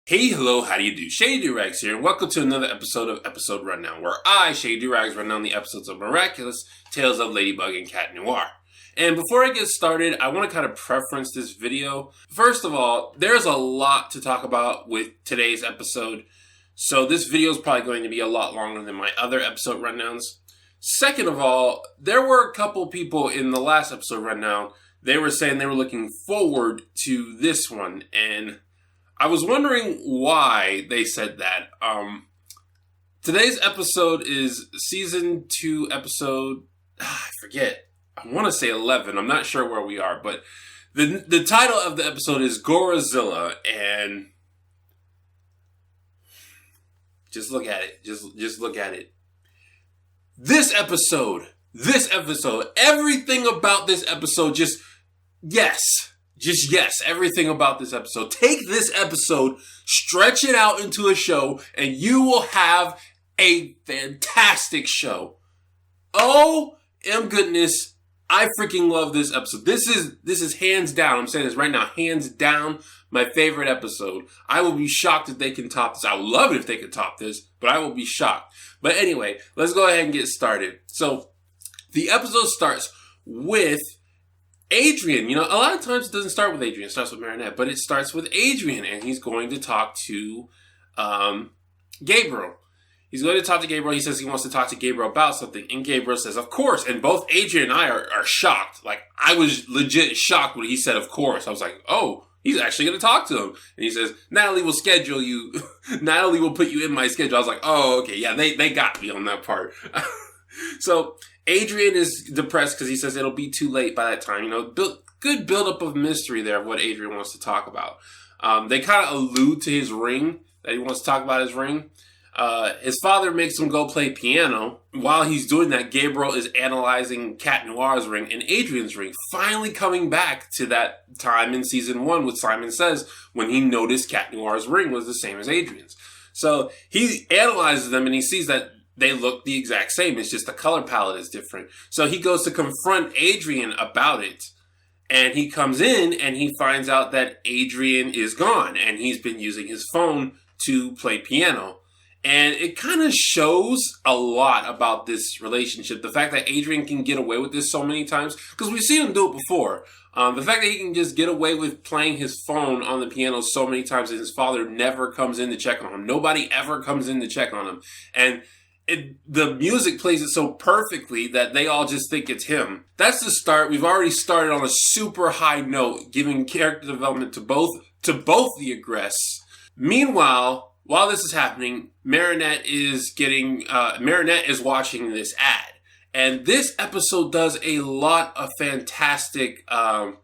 Hey, hello, how do you do? Shady Doorags here, and welcome to another episode of Episode Rundown, where I, Shady Doorags, run down the episodes of Miraculous, Tales of Ladybug, and Cat Noir. And before I get started, I want to kind of preference this video. First of all, there's a lot to talk about with today's episode, so this video is probably going to be a lot longer than my other episode rundowns. Second of all, there were a couple people in the last episode rundown, they were saying they were looking forward to this one, and I was wondering why they said that. Today's episode is season 2 episode, I forget, I want to say 11. I'm not sure where we are, but the title of the episode is Gorizilla, and just look at it. Just look at it. This episode, everything about this episode, just yes, everything about this episode. Take this episode, stretch it out into a show, and you will have a fantastic show. Oh, goodness, I freaking love this episode. This is hands down, I'm saying this right now, hands down, my favorite episode. I will be shocked if they can top this. I would love it if they could top this, but I will be shocked. But anyway, let's go ahead and get started. So, the episode starts with Adrian. You know, a lot of times it doesn't start with Adrian, it starts with Marinette, but it starts with Adrian, and he's going to talk to Gabriel. He's going to talk to Gabriel. He says he wants to talk to Gabriel about something, and Gabriel says, of course, and both Adrian and I are shocked. Like, I was legit shocked when he said, of course. I was like, oh, he's actually going to talk to him. And he says, Natalie will schedule you. Natalie will put you in my schedule. I was like, oh, okay, yeah, they got me on that part. So, Adrian is depressed because he says it'll be too late by that time. You know, good buildup of mystery there of what Adrian wants to talk about. They kind of allude to his ring, that he wants to talk about his ring. His father makes him go play piano. While he's doing that, Gabriel is analyzing Cat Noir's ring and Adrian's ring, finally coming back to that time in season 1 with Simon Says when he noticed Cat Noir's ring was the same as Adrian's. So he analyzes them and he sees that they look the exact same. It's just the color palette is different. So he goes to confront Adrian about it. And he comes in and he finds out that Adrian is gone. And he's been using his phone to play piano. And it kind of shows a lot about this relationship. The fact that Adrian can get away with this so many times. Because we've seen him do it before. The fact that he can just get away with playing his phone on the piano so many times and his father never comes in to check on him. Nobody ever comes in to check on him. And the music plays it so perfectly that they all just think it's him. That's the start. We've already started on a super high note, giving character development to both the Aggress. Meanwhile, while this is happening, Marinette is watching this ad. And this episode does a lot of fantastic, I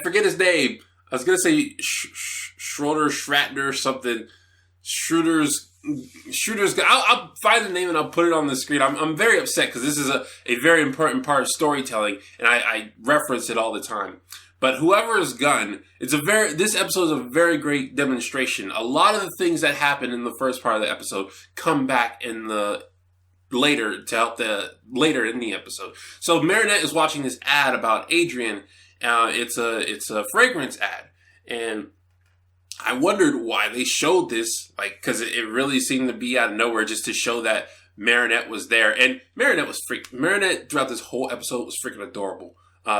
forget his name. I was going to say Schroeder, something. Shooter's. I'll find the name and I'll put it on the screen. I'm very upset because this is a very important part of storytelling, and I reference it all the time. But whoever's gun, this episode is a very great demonstration. A lot of the things that happen in the first part of the episode come back in the later in the episode. So Marinette is watching this ad about Adrian. It's a fragrance ad, and I wondered why they showed this, because it really seemed to be out of nowhere just to show that Marinette was there. And Marinette throughout this whole episode was freaking adorable.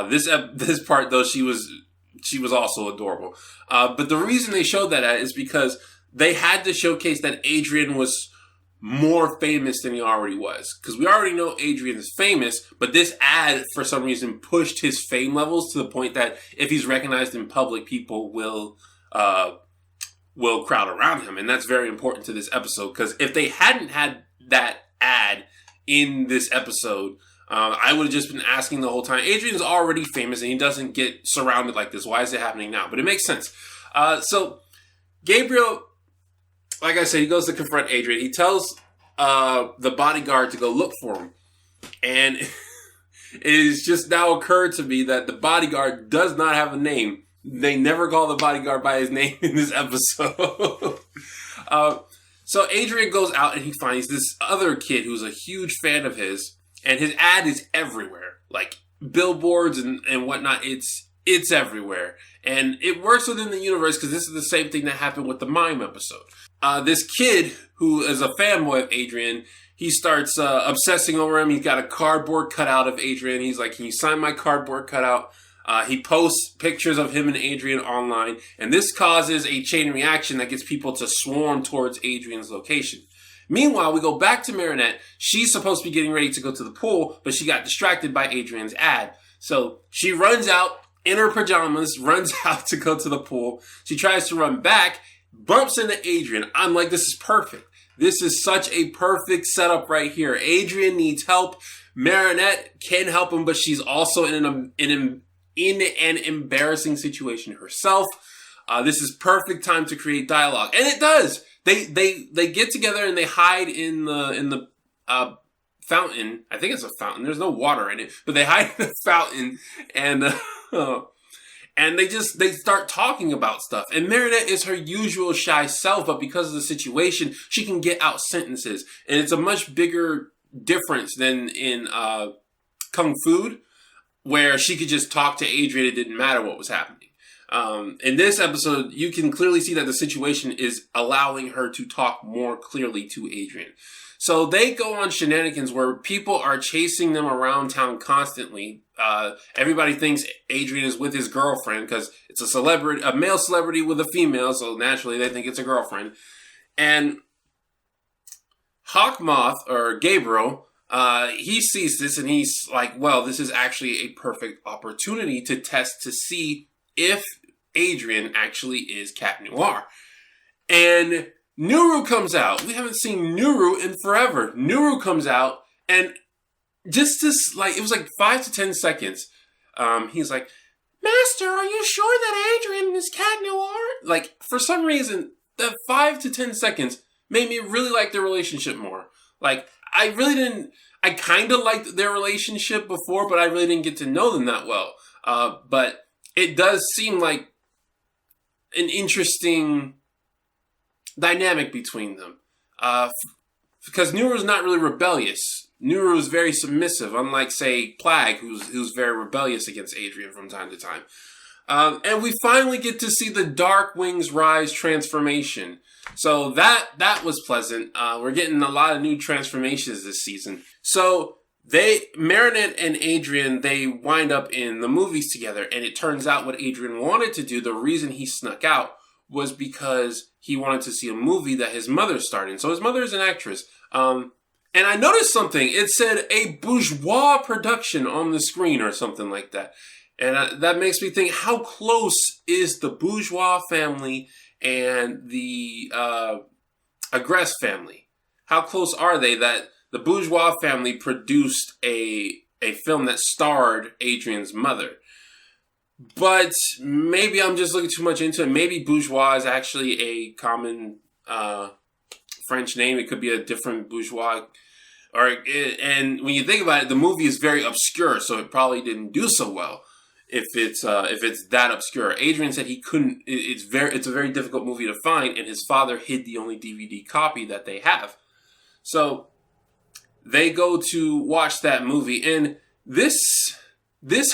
This part though, she was also adorable. But the reason they showed that ad is because they had to showcase that Adrian was more famous than he already was. Because we already know Adrian is famous, but this ad for some reason pushed his fame levels to the point that if he's recognized in public, people will crowd around him. And that's very important to this episode, because if they hadn't had that ad in this episode, I would have just been asking the whole time, Adrian's already famous and he doesn't get surrounded like this. Why is it happening now? But it makes sense. So Gabriel, like I said, he goes to confront Adrian. He tells the bodyguard to go look for him. And it has just now occurred to me that the bodyguard does not have a name. They never call the bodyguard by his name in this episode. So Adrian goes out and he finds this other kid who's a huge fan of his. And his ad is everywhere. Like billboards and whatnot. It's It's everywhere. And it works within the universe because this is the same thing that happened with the Mime episode. This kid who is a fanboy of Adrian, he starts obsessing over him. He's got a cardboard cutout of Adrian. He's like, can you sign my cardboard cutout? He posts pictures of him and Adrian online. And this causes a chain reaction that gets people to swarm towards Adrian's location. Meanwhile, we go back to Marinette. She's supposed to be getting ready to go to the pool, but she got distracted by Adrian's ad. So she runs out in her pajamas, runs out to go to the pool. She tries to run back, bumps into Adrian. I'm like, this is perfect. This is such a perfect setup right here. Adrian needs help. Marinette can help him, but she's also in an embarrassing situation herself. This is perfect time to create dialogue. And it does. They get together and they hide in the fountain. I think it's a fountain. There's no water in it, but they hide in the fountain and they start talking about stuff. And Marinette is her usual shy self, but because of the situation, she can get out sentences. And it's a much bigger difference than in Kung Fu, where she could just talk to Adrian. It didn't matter what was happening. In this episode, you can clearly see that the situation is allowing her to talk more clearly to Adrian. So they go on shenanigans where people are chasing them around town constantly. Everybody thinks Adrian is with his girlfriend because it's a male celebrity with a female, so naturally they think it's a girlfriend. And Hawkmoth, or Gabriel, he sees this and he's like, well, this is actually a perfect opportunity to test to see if Adrian actually is Cat Noir. And Nuru comes out. We haven't seen Nuru in forever. Nuru comes out and just this, like, it was like 5 to 10 seconds. He's like, Master, are you sure that Adrian is Cat Noir? Like, for some reason, that 5 to 10 seconds made me really like their relationship more. Like, I kind of liked their relationship before, but I really didn't get to know them that well. But it does seem like an interesting dynamic between them. Because Nuru's not really rebellious. Nuru is very submissive, unlike, say, Plague, who's very rebellious against Adrian from time to time. And we finally get to see the Dark Wings Rise transformation. So that was pleasant. We're getting a lot of new transformations this season. So Marinette and Adrian, they wind up in the movies together, and it turns out what Adrian wanted to do, the reason he snuck out, was because he wanted to see a movie that his mother starred in. So his mother is an actress. And I noticed something. It said a bourgeois production on the screen or something like that. And that makes me think, how close is the bourgeois family and the Agreste family? How close are they that the bourgeois family produced a film that starred Adrian's mother? But maybe I'm just looking too much into it. Maybe bourgeois is actually a common French name. It could be a different bourgeois. And when you think about it, the movie is very obscure, so it probably didn't do so well if it's that obscure. Adrian said he couldn't. It's a very difficult movie to find, and his father hid the only DVD copy that they have. So they go to watch that movie, and this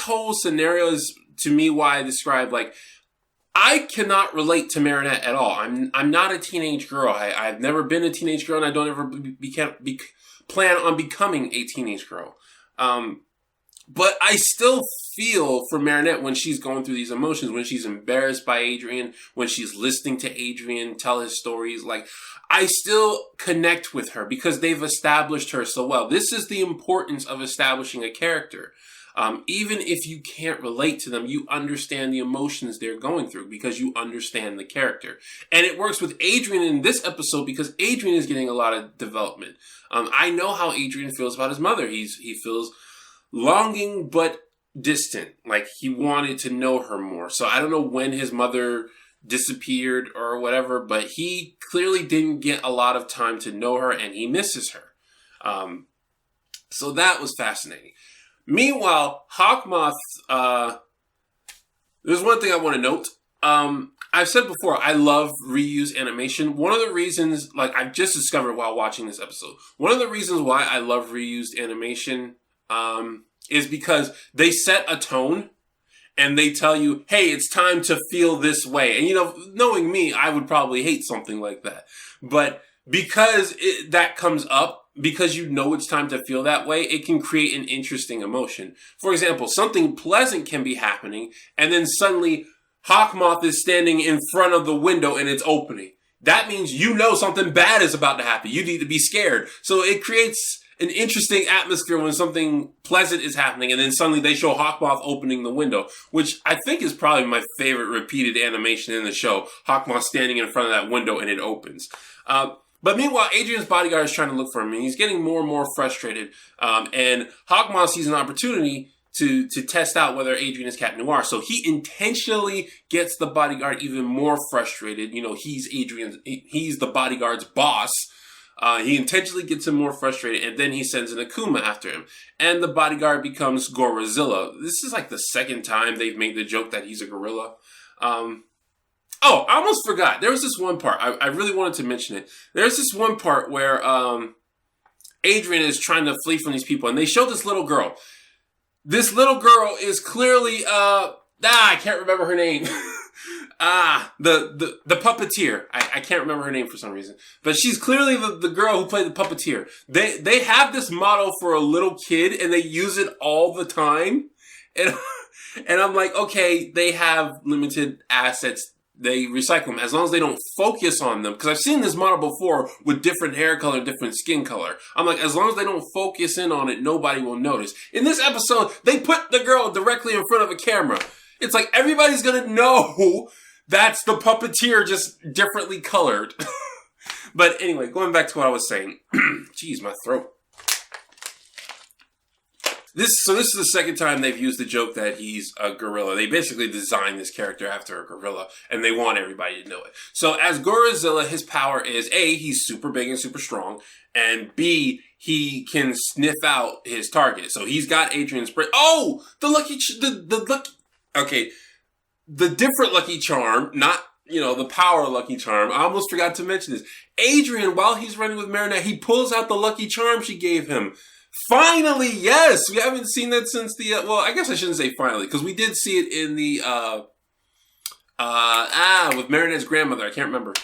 whole scenario is, to me, why I describe, like, I cannot relate to Marinette at all. I'm not a teenage girl. I've never been a teenage girl, and I don't ever plan on becoming a teenage girl. But I still feel for Marinette when she's going through these emotions, when she's embarrassed by Adrian, when she's listening to Adrian tell his stories. Like, I still connect with her because they've established her so well. This is the importance of establishing a character. Even if you can't relate to them, you understand the emotions they're going through because you understand the character. And it works with Adrian in this episode because Adrian is getting a lot of development. I know how Adrian feels about his mother. He feels longing but distant, like he wanted to know her more. So I don't know when his mother disappeared or whatever, but he clearly didn't get a lot of time to know her, and he misses her. So that was fascinating. Meanwhile, Hawkmoth, there's one thing I want to note. I've said before, I love reuse animation. One of the reasons, like I've just discovered while watching this episode, one of the reasons why I love reused animation is because they set a tone, and they tell you, hey, it's time to feel this way. And, you know, knowing me, I would probably hate something like that. But because that comes up, because you know it's time to feel that way, it can create an interesting emotion. For example, something pleasant can be happening, and then suddenly Hawkmoth is standing in front of the window and it's opening. That means you know something bad is about to happen. You need to be scared. So it creates an interesting atmosphere when something pleasant is happening, and then suddenly they show Hawkmoth opening the window, which I think is probably my favorite repeated animation in the show. Hawkmoth standing in front of that window and it opens. But meanwhile, Adrian's bodyguard is trying to look for him, and he's getting more and more frustrated. And Hawkmoth sees an opportunity to test out whether Adrian is Cat Noir. So he intentionally gets the bodyguard even more frustrated. You know, he's the bodyguard's boss. He intentionally gets him more frustrated, and then he sends an Akuma after him. And the bodyguard becomes Gorizilla. This is like the second time they've made the joke that he's a gorilla. Oh, I almost forgot. There was this one part. I really wanted to mention it. There's this one part where Adrian is trying to flee from these people, and they show this little girl. This little girl is clearly, I can't remember her name. The puppeteer. I can't remember her name for some reason. But she's clearly the girl who played the puppeteer. They have this model for a little kid, and they use it all the time. And I'm like, okay, they have limited assets. They recycle them as long as they don't focus on them. Because I've seen this model before with different hair color, different skin color. I'm like, as long as they don't focus in on it, nobody will notice. In this episode, they put the girl directly in front of a camera. It's like everybody's gonna know that's the puppeteer, just differently colored. But anyway, going back to what I was saying. Jeez, my throat. This is the second time they've used the joke that he's a gorilla. They basically designed this character after a gorilla, and they want everybody to know it. So as Gorizilla, his power is A, he's super big and super strong, and B, he can sniff out his target. So he's got Adrian's spray. Oh, the different Lucky Charm, not, you know, the power Lucky Charm. I almost forgot to mention this. Adrian, while he's running with Marinette, he pulls out the Lucky Charm she gave him. Finally, yes! We haven't seen that since the, well, I guess I shouldn't say finally, because we did see it in the, with Marinette's grandmother. I can't remember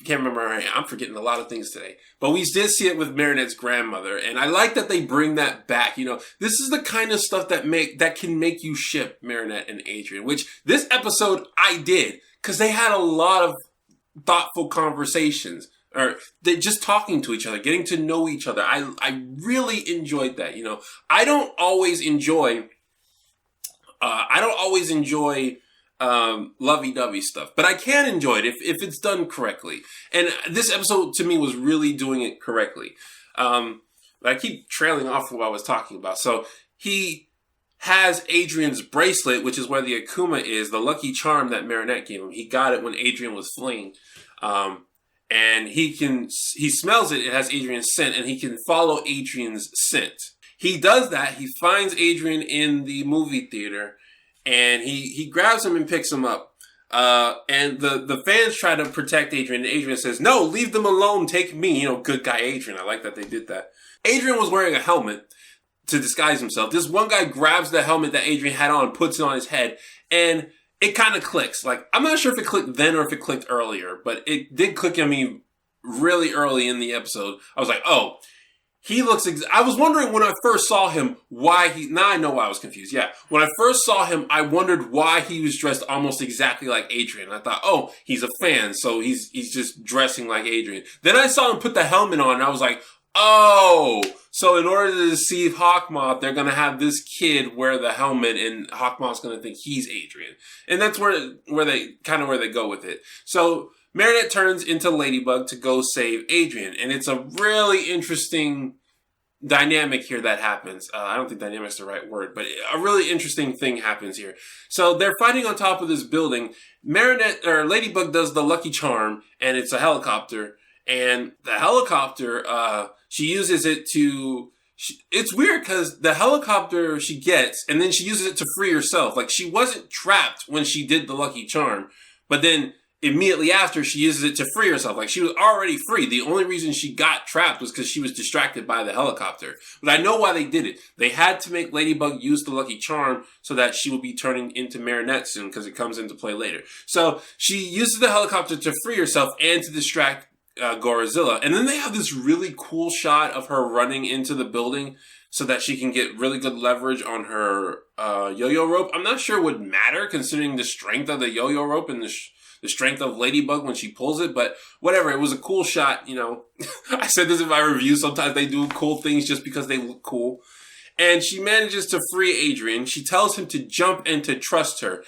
her name. I'm forgetting a lot of things today. But we did see it with Marinette's grandmother, and I like that they bring that back. You know, this is the kind of stuff that can make you ship Marinette and Adrian, which this episode I did, because they had a lot of thoughtful conversations. Or they're just talking to each other, getting to know each other. I really enjoyed that. You know, I don't always enjoy lovey-dovey stuff, but I can enjoy it if it's done correctly. And this episode to me was really doing it correctly. But I keep trailing off from what I was talking about. So he has Adrian's bracelet, which is where the Akuma is, the Lucky Charm that Marinette gave him. He got it when Adrian was fleeing. And he smells it, it has Adrian's scent, and he can follow Adrian's scent. He does that, he finds Adrian in the movie theater, and he grabs him and picks him up. And the fans try to protect Adrian, and Adrian says, no, leave them alone, take me. You know, good guy Adrian. I like that they did that. Adrian was wearing a helmet to disguise himself. This one guy grabs the helmet that Adrian had on, puts it on his head, and it kind of clicks. Like, I'm not sure if it clicked then or if it clicked earlier, but it did click on me really early in the episode. I was like, oh, he looks, I was wondering when I first saw him now I know why I was confused. Yeah. When I first saw him, I wondered why he was dressed almost exactly like Adrian. I thought, oh, he's a fan, so he's just dressing like Adrian. Then I saw him put the helmet on, and I was like, oh, so in order to deceive Hawkmoth, they're going to have this kid wear the helmet, and Hawkmoth's going to think he's Adrian. And that's where they go with it. So Marinette turns into Ladybug to go save Adrian. And it's a really interesting dynamic here that happens. I don't think dynamic's the right word, but a really interesting thing happens here. So they're fighting on top of this building. Ladybug does the Lucky Charm, and it's a helicopter. And the helicopter, she uses it to... It's weird because the helicopter she gets, and then she uses it to free herself. Like, she wasn't trapped when she did the Lucky Charm. But then immediately after, she uses it to free herself. Like, she was already free. The only reason she got trapped was because she was distracted by the helicopter. But I know why they did it. They had to make Ladybug use the Lucky Charm so that she will be turning into Marinette soon, because it comes into play later. So she uses the helicopter to free herself and to distract Gorizilla. And then they have this really cool shot of her running into the building so that she can get really good leverage on her yo-yo rope. I'm not sure it would matter considering the strength of the yo-yo rope and the strength of Ladybug when she pulls it, but whatever. It was a cool shot, you know. I said this in my review. Sometimes they do cool things just because they look cool. And she manages to free Adrian. She tells him to jump and to trust her.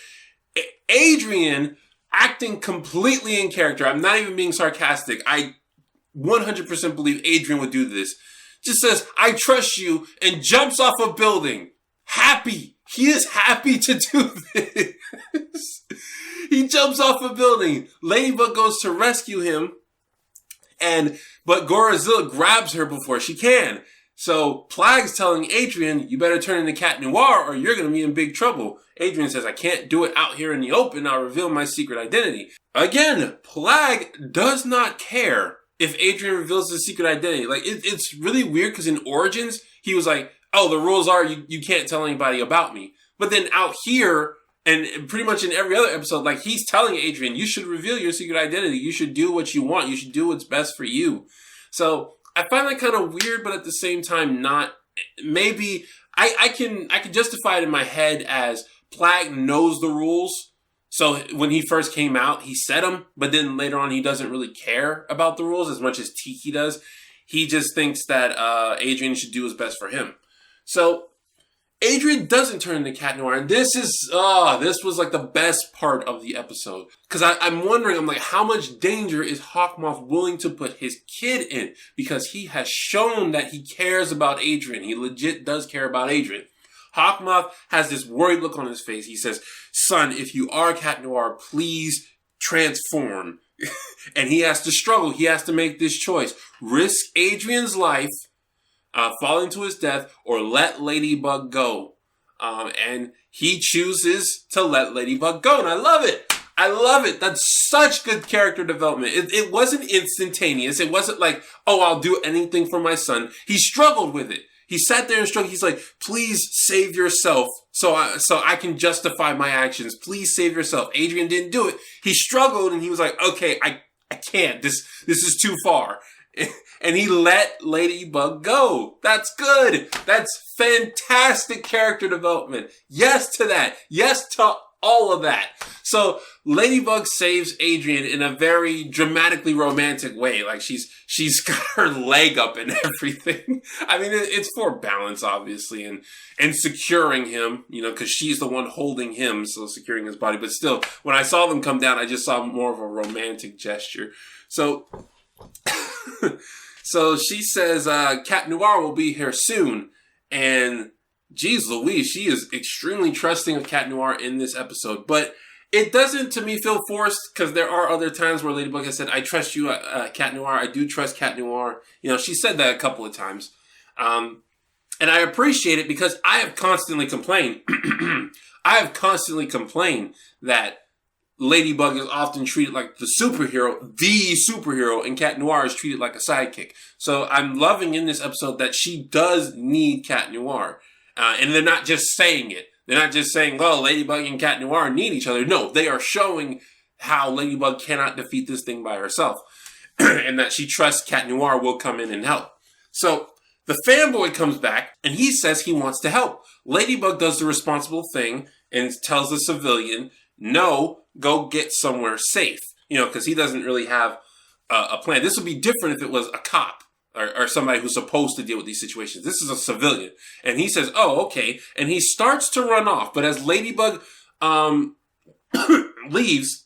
Adrian, acting completely in character. I'm not even being sarcastic. I 100% believe Adrian would do this. Just says, "I trust you," and jumps off a building. Happy. He is happy to do this. He jumps off a building. Ladybug goes to rescue him, but Gorizilla grabs her before she can. So Plag's telling Adrian, "You better turn into Cat Noir or you're going to be in big trouble." Adrian says, "I can't do it out here in the open. I'll reveal my secret identity." Again, Plag does not care if Adrian reveals his secret identity. Like, it's really weird because in Origins, he was like, "Oh, the rules are you can't tell anybody about me." But then out here, and pretty much in every other episode, like, he's telling Adrian, "You should reveal your secret identity. You should do what you want. You should do what's best for you." So I find that kind of weird, but at the same time, not. Maybe I can justify it in my head as Plag knows the rules. So when he first came out, he said them, but then later on, he doesn't really care about the rules as much as Tiki does. He just thinks that Adrian should do what's best for him. So Adrian doesn't turn into Cat Noir, and this was like the best part of the episode. Because I'm wondering, like, how much danger is Hawkmoth willing to put his kid in? Because he has shown that he cares about Adrian. He legit does care about Adrian. Hawkmoth has this worried look on his face. He says, "Son, if you are Cat Noir, please transform." And he has to struggle. He has to make this choice. Risk Adrian's life, falling to his death, or let Ladybug go. And he chooses to let Ladybug go. And I love it. I love it. That's such good character development. It wasn't instantaneous. It wasn't like, "Oh, I'll do anything for my son." He struggled with it. He sat there and struggled. He's like, "Please save yourself so I can justify my actions. Please save yourself." Adrian didn't do it. He struggled and he was like, "Okay, I can't. This is too far." And he let Ladybug go. That's good. That's fantastic character development. Yes to that. Yes to all of that. So Ladybug saves Adrian in a very dramatically romantic way. Like, she's got her leg up and everything. I mean, it's for balance, obviously, and securing him, you know, because she's the one holding him, so securing his body. But still, when I saw them come down, I just saw more of a romantic gesture. So so she says, Cat Noir will be here soon. And geez Louise, she is extremely trusting of Cat Noir in this episode. But it doesn't, to me, feel forced, because there are other times where Ladybug has said, "I trust you, Cat Noir. I do trust Cat Noir." You know, she said that a couple of times. And I appreciate it because I have constantly complained. That Ladybug is often treated like the superhero, and Cat Noir is treated like a sidekick. So I'm loving in this episode that she does need Cat Noir. And they're not just saying it. They're not just saying, "Well, Ladybug and Cat Noir need each other." No, they are showing how Ladybug cannot defeat this thing by herself. And that she trusts Cat Noir will come in and help. So the fanboy comes back and he says he wants to help. Ladybug does the responsible thing and tells the civilian, "No, go get somewhere safe." You know, because he doesn't really have a plan. This would be different if it was a cop or somebody who's supposed to deal with these situations. This is a civilian. And he says, "Oh, okay." And he starts to run off. But as Ladybug leaves,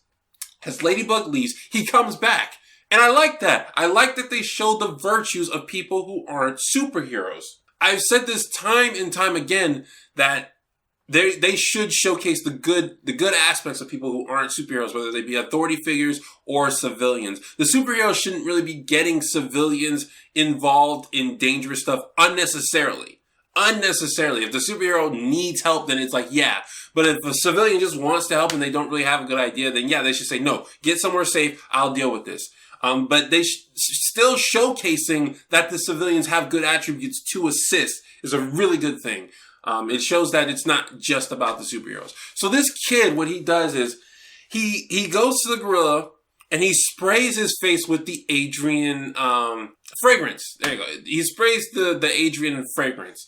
he comes back. And I like that. I like that they show the virtues of people who aren't superheroes. I've said this time and time again that they should showcase the good aspects of people who aren't superheroes, whether they be authority figures or civilians. The superheroes shouldn't really be getting civilians involved in dangerous stuff unnecessarily. unnecessarily. If the superhero needs help, then it's like, yeah. But if a civilian just wants to help and they don't really have a good idea, then yeah, they should say, no, get somewhere safe. I'll deal with this. But they still showcasing that the civilians have good attributes to assist is a really good thing. It shows that it's not just about the superheroes. So this kid, what he does is he goes to the gorilla and he sprays his face with the Adrian fragrance. There you go. He sprays the Adrian fragrance.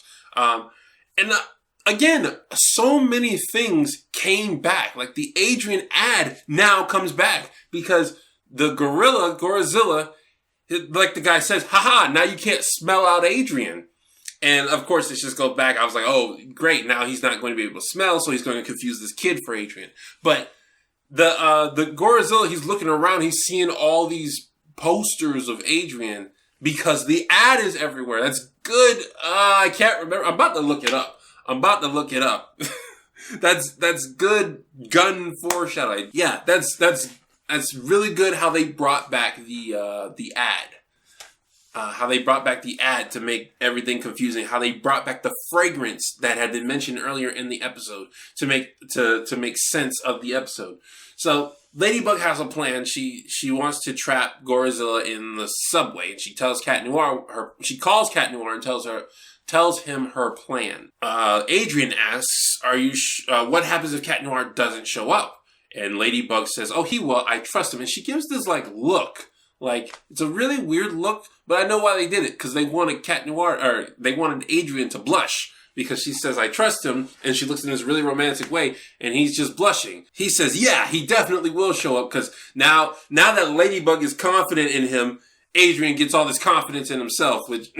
Again, so many things came back. Like the Adrian ad now comes back because the Gorizilla, like the guy says, haha, now you can't smell out Adrian. And of course, it just goes back. I was like, oh, great. Now he's not going to be able to smell, so he's going to confuse this kid for Adrian. But the Gorizilla, he's looking around. He's seeing all these posters of Adrian because the ad is everywhere. That's good. I can't remember. I'm about to look it up. That's good gun foreshadowing. Yeah, that's really good how they brought back the ad. How they brought back the ad to make everything confusing. How they brought back the fragrance that had been mentioned earlier in the episode to make sense of the episode. So Ladybug has a plan. She wants to trap Gorizilla in the subway, and she tells Cat Noir she calls Cat Noir and tells him her plan. Adrian asks, what happens if Cat Noir doesn't show up? And Ladybug says, oh, he will. I trust him. And she gives this look. It's a really weird look, but I know why they did it, because they wanted they wanted Adrian to blush, because she says, I trust him, and she looks in this really romantic way, and he's just blushing. He says, yeah, he definitely will show up, because now that Ladybug is confident in him, Adrian gets all this confidence in himself, which,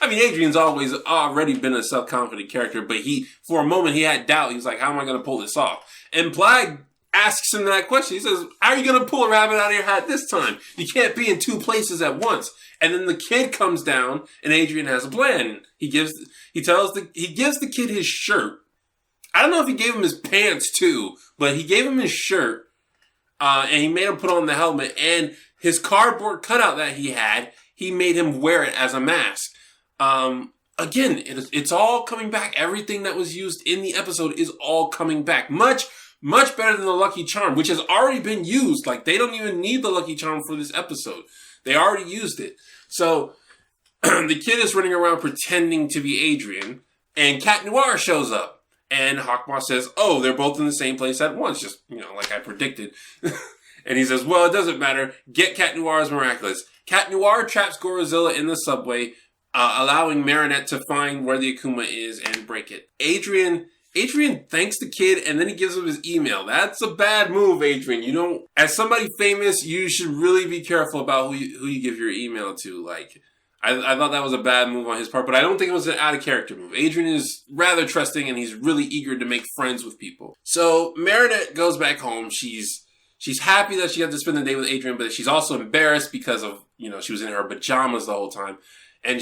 I mean, Adrian's already been a self-confident character, but for a moment, he had doubt. He was like, how am I going to pull this off? And Blag asks him that question. He says, how are you going to pull a rabbit out of your hat this time? You can't be in two places at once. And then the kid comes down and Adrian has a plan. He gives the kid his shirt. I don't know if he gave him his pants too, but he gave him his shirt, and he made him put on the helmet, and his cardboard cutout that he had, he made him wear it as a mask. Again, it's all coming back. Everything that was used in the episode is all coming back. Much better than the Lucky Charm, which has already been used. They don't even need the Lucky Charm for this episode. They already used it. So, the kid is running around pretending to be Adrian, and Cat Noir shows up. And Hawkmoth says, oh, they're both in the same place at once, just, like I predicted. And he says, well, it doesn't matter. Get Cat Noir's Miraculous. Cat Noir traps Gorizilla in the subway, allowing Marinette to find where the Akuma is and break it. Adrian thanks the kid, and then he gives him his email. That's a bad move, Adrian. As somebody famous, you should really be careful about who you give your email to. I thought that was a bad move on his part, but I don't think it was an out-of-character move. Adrian is rather trusting, and he's really eager to make friends with people. So Marinette goes back home. She's happy that she had to spend the day with Adrian, but she's also embarrassed because of, she was in her pajamas the whole time. And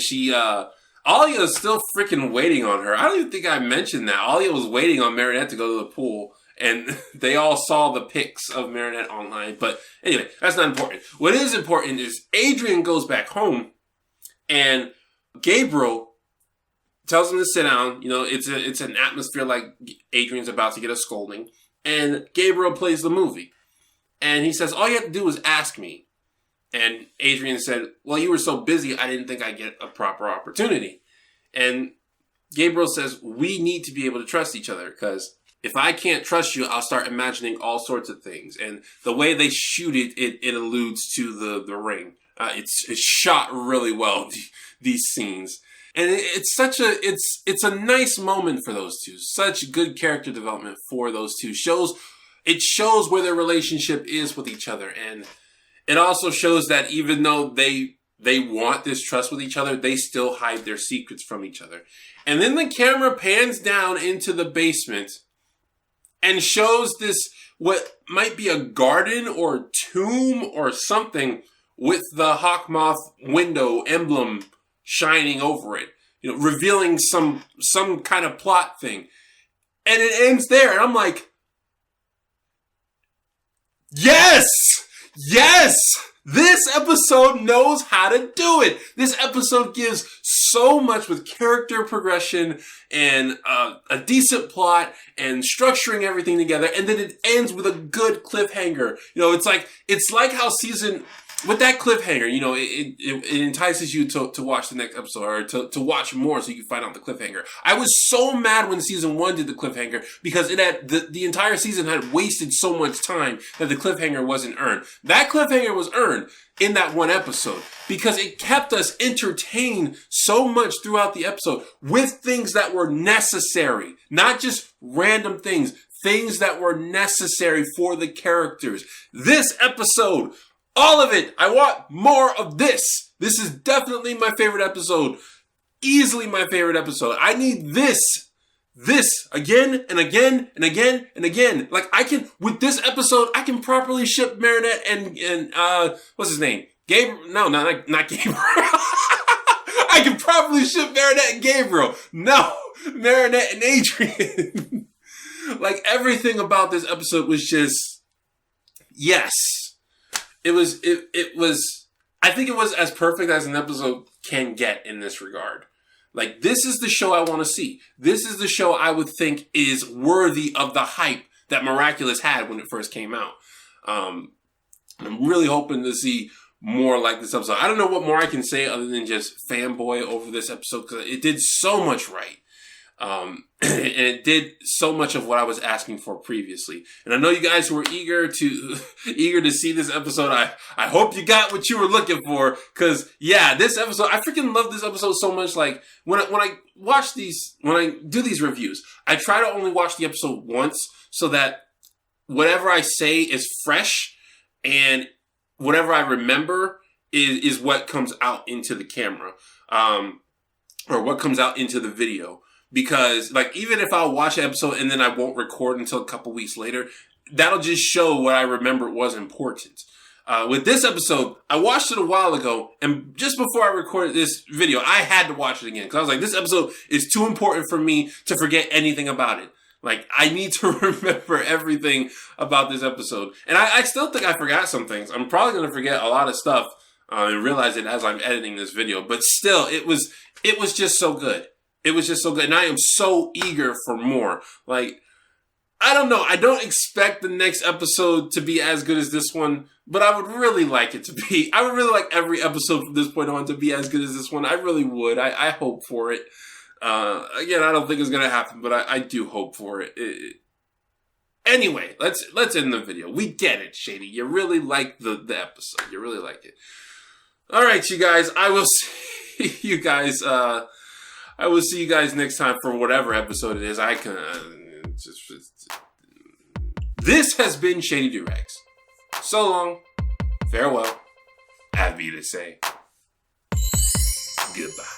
Alia is still freaking waiting on her. I don't even think I mentioned that. Alia was waiting on Marinette to go to the pool, and they all saw the pics of Marinette online. But anyway, that's not important. What is important is Adrian goes back home, and Gabriel tells him to sit down. It's an atmosphere like Adrian's about to get a scolding, and Gabriel plays the movie. And he says, all you have to do is ask me. And Adrian said, well, you were so busy, I didn't think I'd get a proper opportunity. And Gabriel says, we need to be able to trust each other, because if I can't trust you, I'll start imagining all sorts of things. And the way they shoot it alludes to the ring. It's shot really well, these scenes. And it's a nice moment for those two. Such good character development for those two. It shows where their relationship is with each other. And it also shows that even though they want this trust with each other, they still hide their secrets from each other. And then the camera pans down into the basement and shows this, what might be a garden or tomb or something, with the Hawkmoth window emblem shining over it, revealing some kind of plot thing. And it ends there. And I'm like, yes! This episode knows how to do it. This episode gives so much with character progression and a decent plot and structuring everything together. And then it ends with a good cliffhanger. You know, it's like how with that cliffhanger, you know, it entices you to watch the next episode or to watch more so you can find out the cliffhanger. I was so mad when season 1 did the cliffhanger because it had the entire season had wasted so much time that the cliffhanger wasn't earned. That cliffhanger was earned in that one episode because it kept us entertained so much throughout the episode with things that were necessary, not just random things that were necessary for the characters. This episode, all of it. I want more of this. This is definitely my favorite episode. Easily my favorite episode. I need this again and again and again and again. Like with this episode, I can properly ship Marinette and what's his name? Gabriel? No, not Gabriel. I can properly ship Marinette and Gabriel. No, Marinette and Adrian. Like everything about this episode was just, yes. It was, I think it was as perfect as an episode can get in this regard. Like, this is the show I want to see. This is the show I would think is worthy of the hype that Miraculous had when it first came out. I'm really hoping to see more like this episode. I don't know what more I can say other than just fanboy over this episode because it did so much right. And it did so much of what I was asking for previously. And I know you guys who were eager to see this episode. I hope you got what you were looking for. Cause yeah, this episode, I freaking love this episode so much. Like when I do these reviews, I try to only watch the episode once so that whatever I say is fresh and whatever I remember is what comes out into the camera. Or what comes out into the video. Because, like, even if I'll watch an episode and then I won't record until a couple weeks later, that'll just show what I remember was important. With this episode, I watched it a while ago, and just before I recorded this video, I had to watch it again. Because I was like, this episode is too important for me to forget anything about it. Like, I need to remember everything about this episode. And I still think I forgot some things. I'm probably going to forget a lot of stuff and realize it as I'm editing this video. But still, it was just so good. It was just so good. And I am so eager for more. Like, I don't know. I don't expect the next episode to be as good as this one, but I would really like it to be. I would really like every episode from this point on to be as good as this one. I really would. I hope for it. Again, I don't think it's going to happen, but I do hope for it. Anyway, let's end the video. We get it, Shady. You really like the episode. You really like it. All right, you guys. I will see you guys. I will see you guys next time for whatever episode it is. This has been Shady Doorags. So long. Farewell. Have me to say. Goodbye.